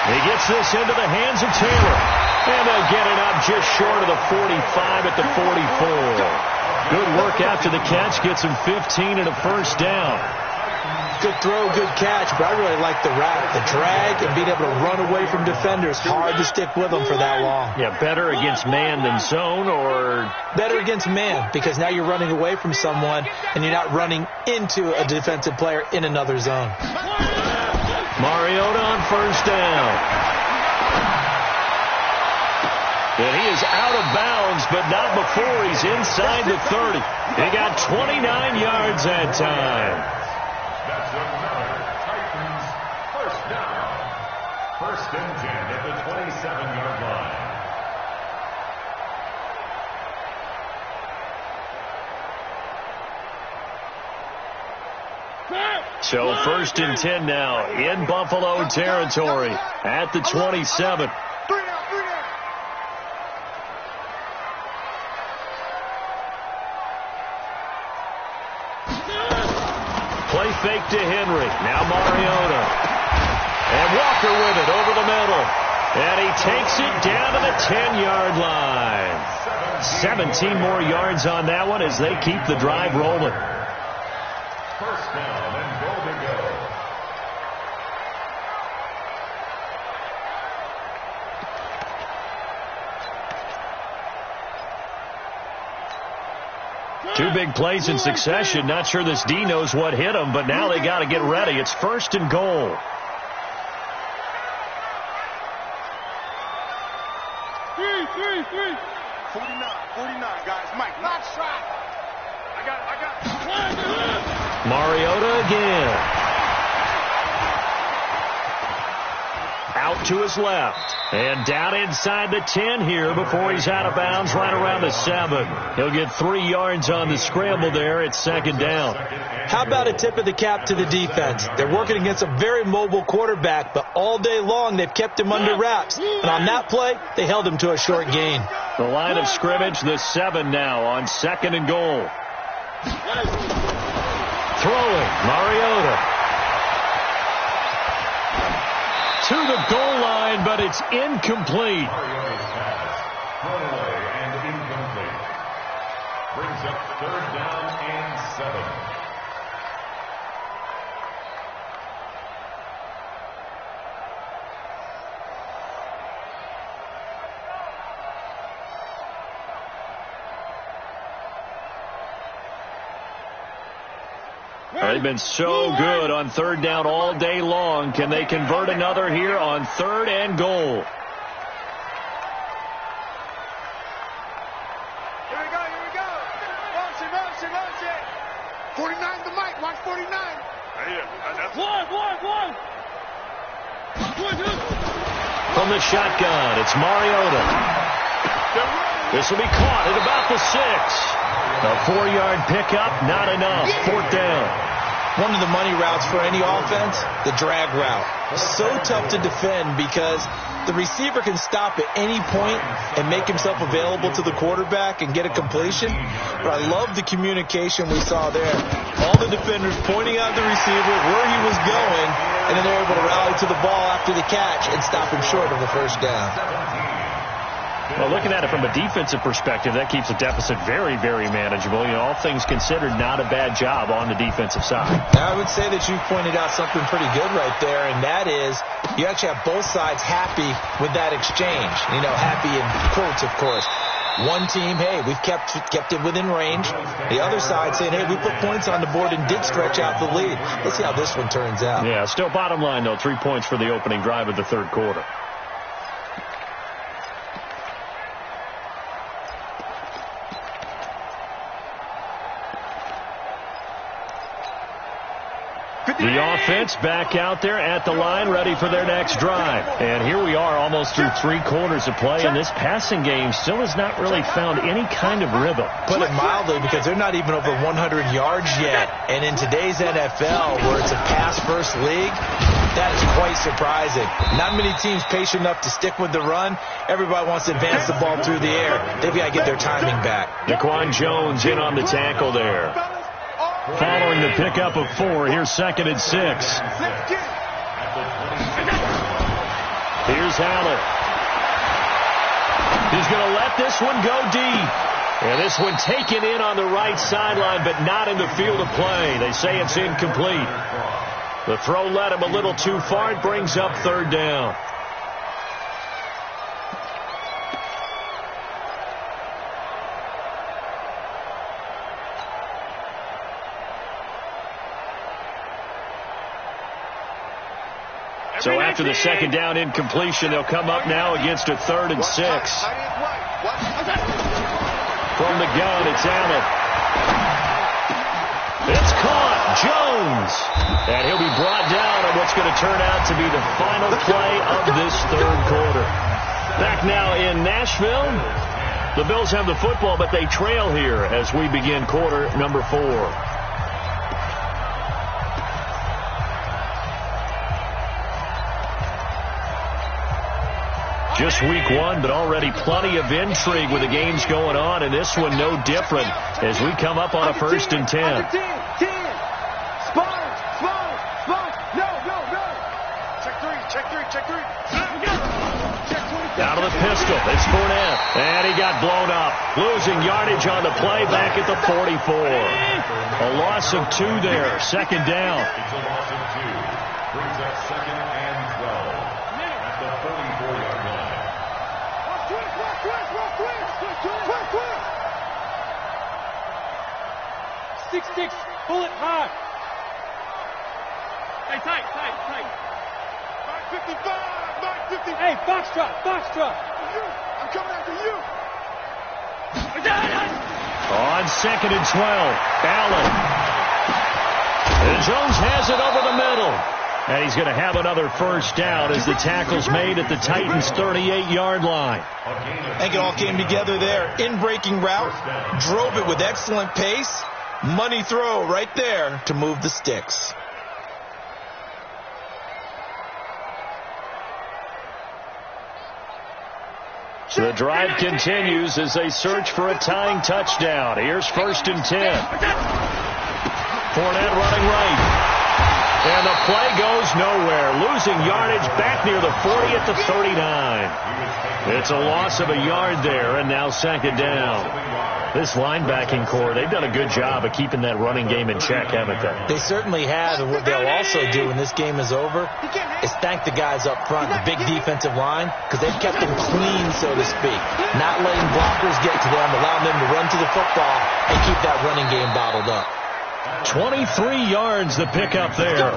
He gets this into the hands of Taylor. And they'll get it up just short of the 45 at the 44. Good work after the catch. Gets him 15 and a first down. Good throw, good catch, but I really like the route, the drag, and being able to run away from defenders. Hard to stick with them for that long. Yeah, better against man than zone, or? Better against man, because now you're running away from someone, and you're not running into a defensive player in another zone. Mariota on first down. And he is out of bounds, but not before he's inside the 30. He got 29 yards that time. That's another Titans first down. 1st and 10 at the 27-yard line. So 1st and 10 now in Buffalo territory at the 27. Play fake to Henry. Now Mariota. And Walker with it over the middle. And he takes it down to the 10-yard line. 17 more yards on that one as they keep the drive rolling. First down and goal to go. Two big plays in succession. Not sure this D knows what hit him, but now they got to get ready. It's 1st and goal. Three. 49, guys. Mike, not shot. I got it. Mariota again. Out to his left. And down inside the 10 here before he's out of bounds right around the 7. He'll get 3 yards on the scramble there. It's 2nd down. How about a tip of the cap to the defense? They're working against a very mobile quarterback, but all day long they've kept him under wraps. And on that play, they held him to a short gain. The line of scrimmage, the 7 now on 2nd and goal. Throwing, Mariota. To the goal line, but it's incomplete. Mariota's pass, thrown away and incomplete. Brings up 3rd down and 7. They've been so good on 3rd down all day long. Can they convert another here on 3rd and goal? Here we go. Motion. 49 to Mike. Watch 49. Right here. That's one. From the shotgun, it's Mariota. This will be caught at about the 6. A 4-yard pickup, not enough. 4th down. One of the money routes for any offense, the drag route. So tough to defend because the receiver can stop at any point and make himself available to the quarterback and get a completion. But I love the communication we saw there. All the defenders pointing out the receiver, where he was going, and then they're able to rally to the ball after the catch and stop him short of the 1st down. Well, looking at it from a defensive perspective, that keeps the deficit very, very manageable. You know, all things considered, not a bad job on the defensive side. I would say that you pointed out something pretty good right there, and that is you actually have both sides happy with that exchange. You know, happy in quotes, of course. One team, hey, we've kept it within range. The other side saying, hey, we put points on the board and did stretch out the lead. Let's see how this one turns out. Yeah, still bottom line, though, 3 points for the opening drive of the 3rd quarter. The offense back out there at the line, ready for their next drive. And here we are almost through 3 quarters of play, and this passing game still has not really found any kind of rhythm. Put it mildly, because they're not even over 100 yards yet. And in today's NFL, where it's a pass-first league, that is quite surprising. Not many teams patient enough to stick with the run. Everybody wants to advance the ball through the air. They've got to get their timing back. Daquan Jones in on the tackle there. Following the pickup of 4, here's 2nd and 6. Here's Allen. He's going to let this one go deep. And this one taken in on the right sideline, but not in the field of play. They say it's incomplete. The throw led him a little too far. It brings up 3rd down. So after the 2nd down incompletion, they'll come up now against a 3rd and 6. From the gun, it's Allen. It's caught. Jones. And he'll be brought down on what's going to turn out to be the final play of this 3rd quarter. Back now in Nashville. The Bills have the football, but they trail here as we begin quarter number 4. Just week 1, but already plenty of intrigue with the games going on, and this one no different as we come up on a 1st and 10. Spot. No. Check three. Out of the pistol, it's Fournette, and he got blown up. Losing yardage on the play back at the 44. A loss of 2 there, 2nd down. It's a loss of 2. Brings up 2nd and 12 at the 34-yard line. 6-6. Pull it hard. Hey, tight. Mark 55. Mark 55. Hey, foxtrot. I'm coming after you. On 2nd and 12, Allen. And Jones has it over the middle. And he's going to have another first down as the tackle's made at the Titans' 38-yard line. I think it all came together there. In-breaking route, drove it with excellent pace. Money throw right there to move the sticks. The drive continues as they search for a tying touchdown. Here's 1st and 10. Fournette running right. And the play goes nowhere. Losing yardage back near the 40 at the 39. It's a loss of a yard there, and now 2nd down. This linebacking core, they've done a good job of keeping that running game in check, haven't they? They certainly have, and what they'll also do when this game is over is thank the guys up front, the big defensive line, because they've kept them clean, so to speak. Not letting blockers get to them, allowing them to run to the football and keep that running game bottled up. 23 yards the pickup there.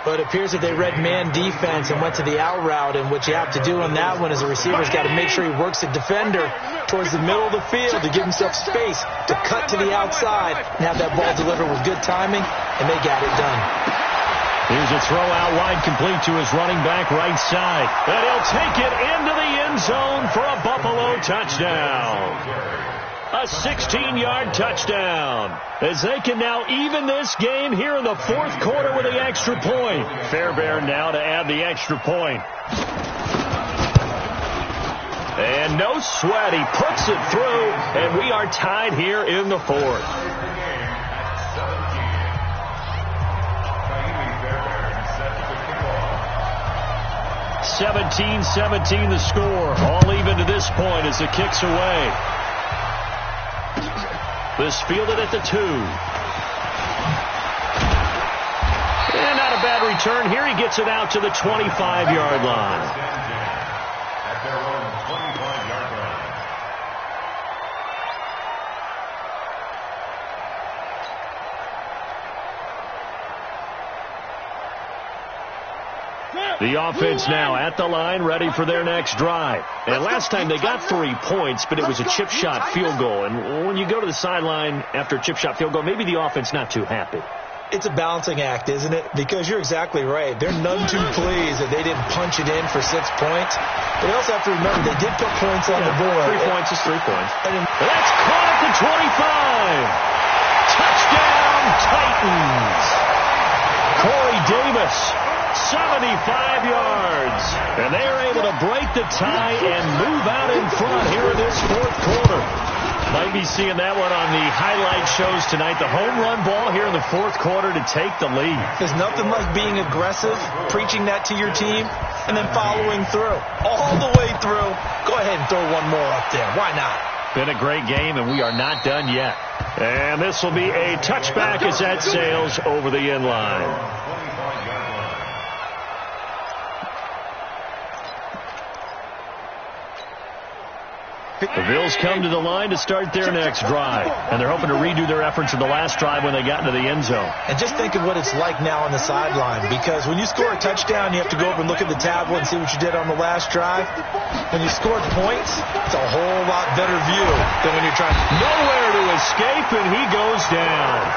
But it appears that they read man defense and went to the out route, and what you have to do on that one is the receiver's got to make sure he works the defender towards the middle of the field to give himself space to cut to the outside and have that ball delivered with good timing, and they got it done. Here's a throw out wide, complete to his running back right side. And he'll take it into the end zone for a Buffalo touchdown. A 16-yard touchdown as they can now even this game here in the 4th quarter with the extra point. Fairbairn now to add the extra point. And no sweat. He puts it through, and we are tied here in the 4th. 17-17 the score. All even to this point as the kick's away. This fielded at the 2. And not a bad return here. He gets it out to the 25-yard line. At their own 25-yard line. The offense now at the line, ready for their next drive. And last time they got 3 points, but it was a chip shot field goal. And when you go to the sideline after a chip shot field goal, maybe the offense not too happy. It's a balancing act, isn't it? Because you're exactly right. They're none too pleased that they didn't punch it in for 6 points. But you also have to remember they did put points on the board. 3 points is 3 points. That's caught at the 25. Touchdown, Titans. Corey Davis, 75 yards. And they are able to break the tie and move out in front here in this 4th quarter. Might be seeing that one on the highlight shows tonight. The home run ball here in the 4th quarter to take the lead. There's nothing like being aggressive, preaching that to your team, and then following through. All the way through. Go ahead and throw one more up there. Why not? Been a great game, and we are not done yet. And this will be a touchback as that sails over the end line. The Bills come to the line to start their next drive, and they're hoping to redo their efforts in the last drive when they got into the end zone. And just think of what it's like now on the sideline, because when you score a touchdown, you have to go over and look at the tablet and see what you did on the last drive. When you scored points, it's a whole lot better view than when you're trying. Nowhere to escape, and he goes down.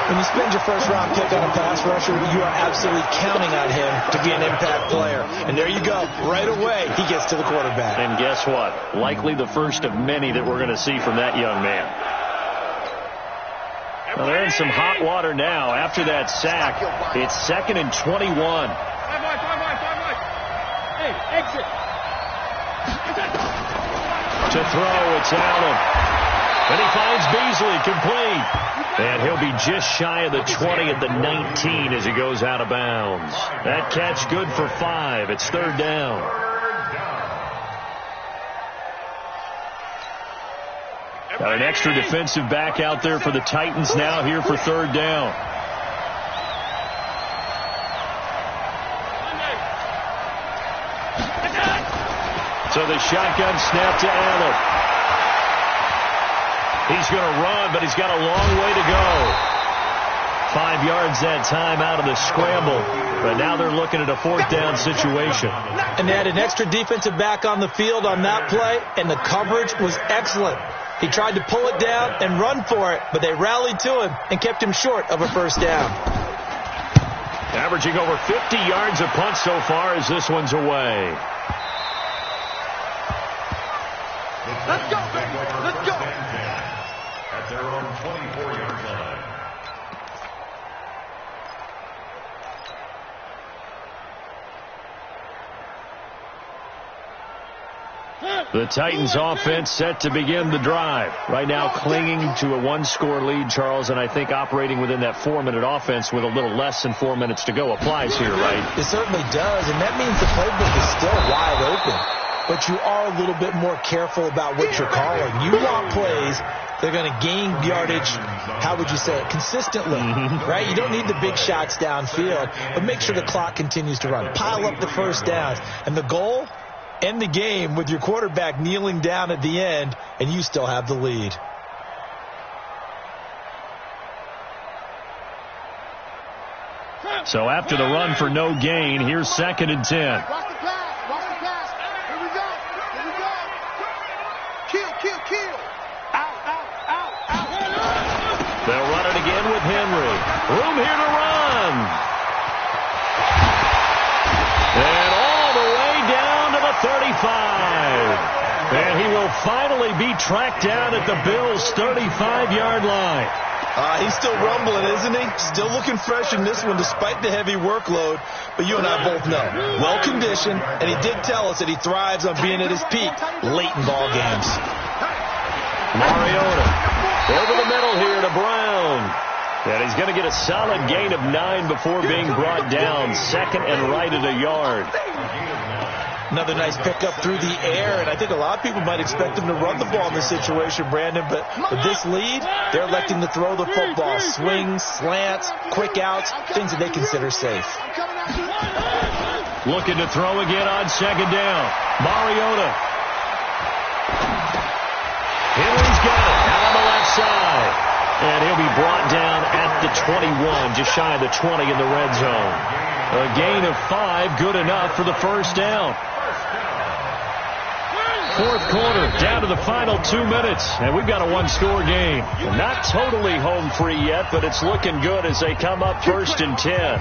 When you spend your first-round pick on a pass rusher, you are absolutely counting on him to be an impact player. And there you go. Right away, he gets to the quarterback. And guess what? Likely the first of many that we're going to see from that young man. Well, they're in some hot water now. After that sack, it's 2nd and 21. Hey, exit. To throw, it's Allen. And he finds Beasley, complete. And he'll be just shy of the 20 at the 19 as he goes out of bounds. That catch good for 5. It's 3rd down. Got an extra defensive back out there for the Titans now here for 3rd down. So the shotgun snap to Allen. He's going to run, but he's got a long way to go. 5 yards that time out of the scramble. But now they're looking at a 4th down situation. And they had an extra defensive back on the field on that play, and the coverage was excellent. He tried to pull it down and run for it, but they rallied to him and kept him short of a 1st down. Averaging over 50 yards a punt so far as this one's away. Let's go, baby. Let's go. At their own 24-yard line. The Titans offense set to begin the drive. Right now clinging to a 1-score lead, Charles, and I think operating within that 4-minute offense with a little less than 4 minutes to go applies here, right? It certainly does, and that means the playbook is still wide open. But you are a little bit more careful about what you're calling. You want plays that are going to gain yardage, how would you say it, consistently, right? You don't need the big shots downfield, but make sure the clock continues to run. Pile up the 1st downs. And the goal? End the game with your quarterback kneeling down at the end, and you still have the lead. So after the run for no gain, here's 2nd and 10. Watch the pass. Watch the pass. Here we go. Here we go. Kill. Out. They'll run it again with Henry. Room here to run. And all the way down to the 35. And he will finally be tracked down at the Bills' 35-yard line. He's still rumbling, isn't he? Still looking fresh in this one despite the heavy workload. But you and I both know, well-conditioned, and he did tell us that he thrives on being at his peak late in ball games. Mariota over the middle here to Brown. And he's going to get a solid gain of 9 before being brought down. 2nd and right at a yard. Another nice pickup through the air, and I think a lot of people might expect him to run the ball in this situation, Brandon, but with this lead, they're electing to throw the football. Swings, slants, quick outs, things that they consider safe. Looking to throw again on 2nd down. Mariota. Henry's got it out on the left side. And he'll be brought down at the 21, just shy of the 20 in the red zone. A gain of 5, good enough for the 1st down. 4th quarter, down to the final 2 minutes, and we've got a 1-score game. Not totally home free yet, but it's looking good as they come up 1st and 10.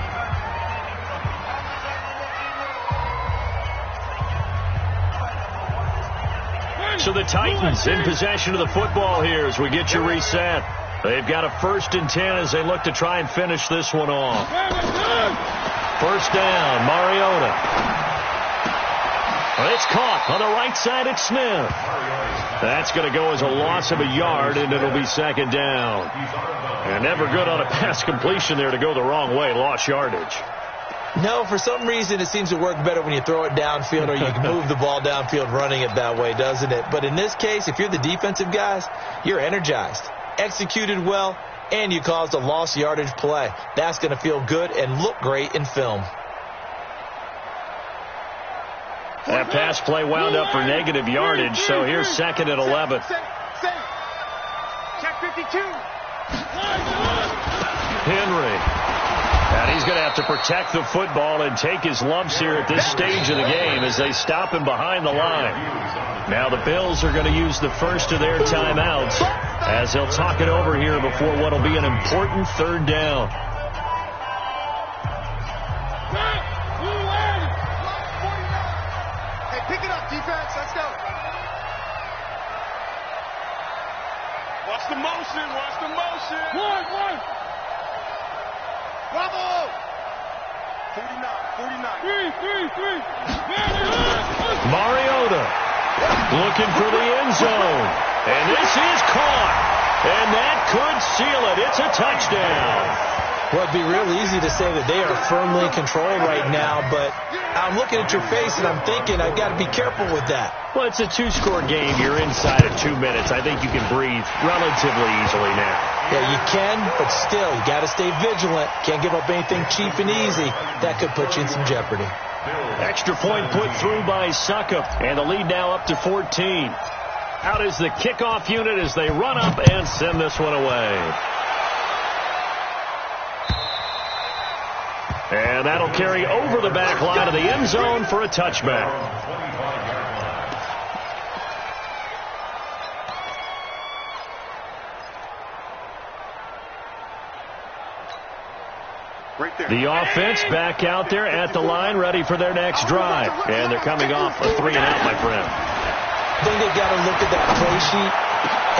So the Titans in possession of the football here as we get you reset. They've got a 1st and 10 as they look to try and finish this one off. 1st down, Mariota. It's caught on the right side at Smith. That's going to go as a loss of a yard, and it'll be 2nd down. And never good on a pass completion there to go the wrong way. Lost yardage. No, for some reason it seems to work better when you throw it downfield or you can move the ball downfield running it that way, doesn't it? But in this case, if you're the defensive guys, you're energized, executed well, and you caused a lost yardage play. That's going to feel good and look great in film. That pass play wound up for negative yardage, so here's 2nd and 11. Check 52. Henry. And he's going to have to protect the football and take his lumps here at this stage of the game as they stop him behind the line. Now the Bills are going to use the first of their timeouts as they'll talk it over here before what will be an important 3rd down. Hey, pick it up, defense. Let's go. Watch the motion. Watch the motion. One. Bravo! 49. Three. Mariota looking for the end zone. And this is caught. And that could seal it. It's a touchdown. Well, it'd be real easy to say that they are firmly in control right now, but I'm looking at your face and I'm thinking I've got to be careful with that. Well, it's a 2-score game. You're inside of 2 minutes. I think you can breathe relatively easily now. Yeah, you can, but still, you got to stay vigilant. Can't give up anything cheap and easy. That could put you in some jeopardy. Extra point put through by Suckup, and the lead now up to 14. Out is the kickoff unit as they run up and send this one away. And that'll carry over the back line of the end zone for a touchback. Right there. The offense back out there at the line, ready for their next drive. And they're coming off a 3-and-out, my friend. I think they've got to look at that play sheet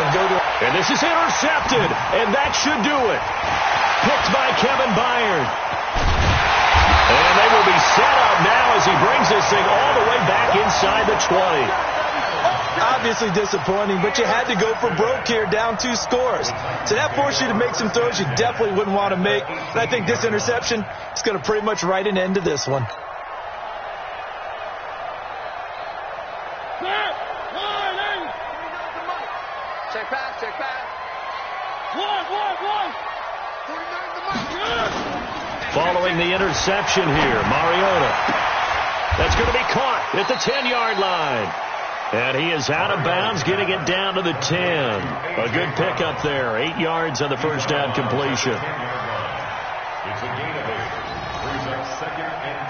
and go to... And this is intercepted, and that should do it. Picked by Kevin Byard. And they will be set up now as he brings this thing all the way back inside the 20. Obviously disappointing, but you had to go for broke here, down 2 scores. So that forced you to make some throws you definitely wouldn't want to make. And I think this interception is going to pretty much write an end to this one. Check pass, check pass. Following the interception here, Mariota. That's going to be caught at the 10-yard line. And he is out of bounds, getting it down to the 10. A good pickup there. 8 yards on the first down completion. It's a gain of 8. Brings up 2nd and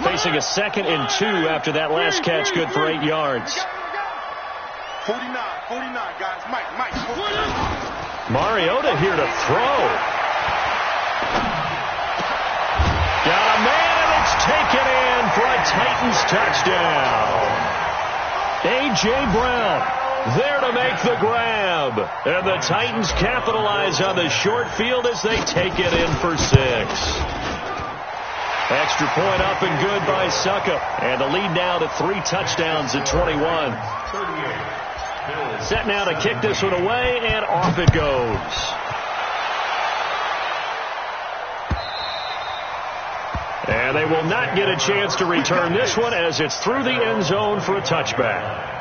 2. Facing a 2nd and 2 after that last catch, good for 8 yards. 49, guys. Mike. Mariota here to throw. Got a man, and it's taken in for a Titans touchdown. A.J. Brown there to make the grab. And the Titans capitalize on the short field as they take it in for 6. Extra point up and good by Suckup. And the lead now to 3 touchdowns at 21. Set now to kick this one away, and off it goes. And they will not get a chance to return this one as it's through the end zone for a touchback.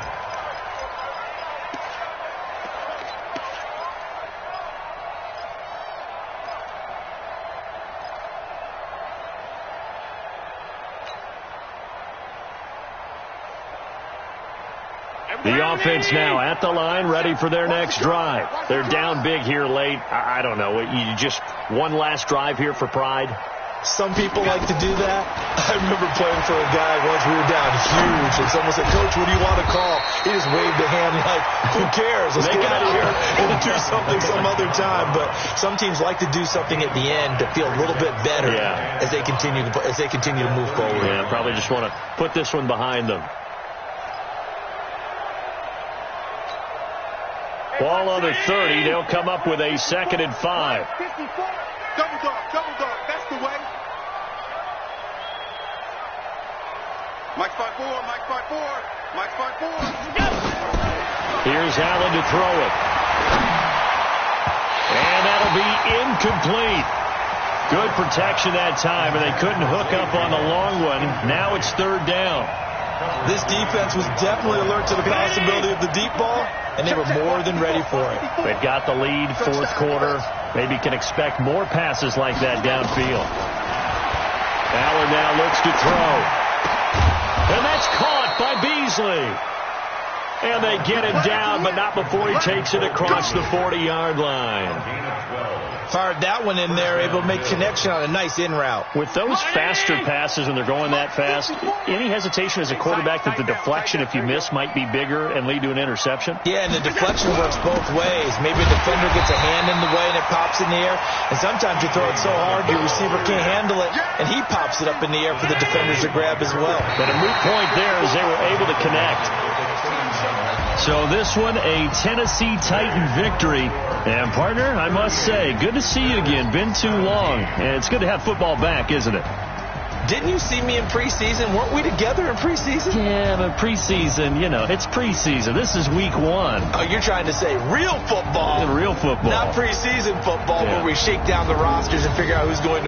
The offense now at the line, ready for their next drive. They're down big here late. I don't know. You just one last drive here for pride? Some people like to do that. I remember playing for a guy once. We were down huge, and someone said, "Coach, what do you want to call?" He just waved a hand like, "Who cares? Let's get out of here and do something some other time." But some teams like to do something at the end to feel a little bit better as they continue to move forward. Yeah, probably just want to put this one behind them. Ball on the 30. They'll come up with a 2nd and 5. Double dog. That's the way. Mike 5-4. Here's Allen to throw it. And that'll be incomplete. Good protection that time, and they couldn't hook up on the long one. Now it's 3rd down. This defense was definitely alert to the possibility of the deep ball, and they were more than ready for it. They've got the lead, 4th quarter. Maybe can expect more passes like that downfield. Allen now looks to throw. And that's caught by Beasley. And they get him down, but not before he takes it across the 40-yard line. Fired that one in there, able to make connection on a nice in route. With those faster passes, and they're going that fast, any hesitation as a quarterback that the deflection, if you miss, might be bigger and lead to an interception? Yeah, and the deflection works both ways. Maybe a defender gets a hand in the way and it pops in the air, and sometimes you throw it so hard your receiver can't handle it, and he pops it up in the air for the defenders to grab as well. But a moot point there as they were able to connect. So this one, a Tennessee Titan victory. And, partner, I must say, good to see you again. Been too long. And it's good to have football back, isn't it? Didn't you see me in preseason? Weren't we together in preseason? Yeah, but preseason, it's preseason. This is week 1. Oh, you're trying to say real football. Real football. Not preseason football where we shake down the rosters and figure out who's going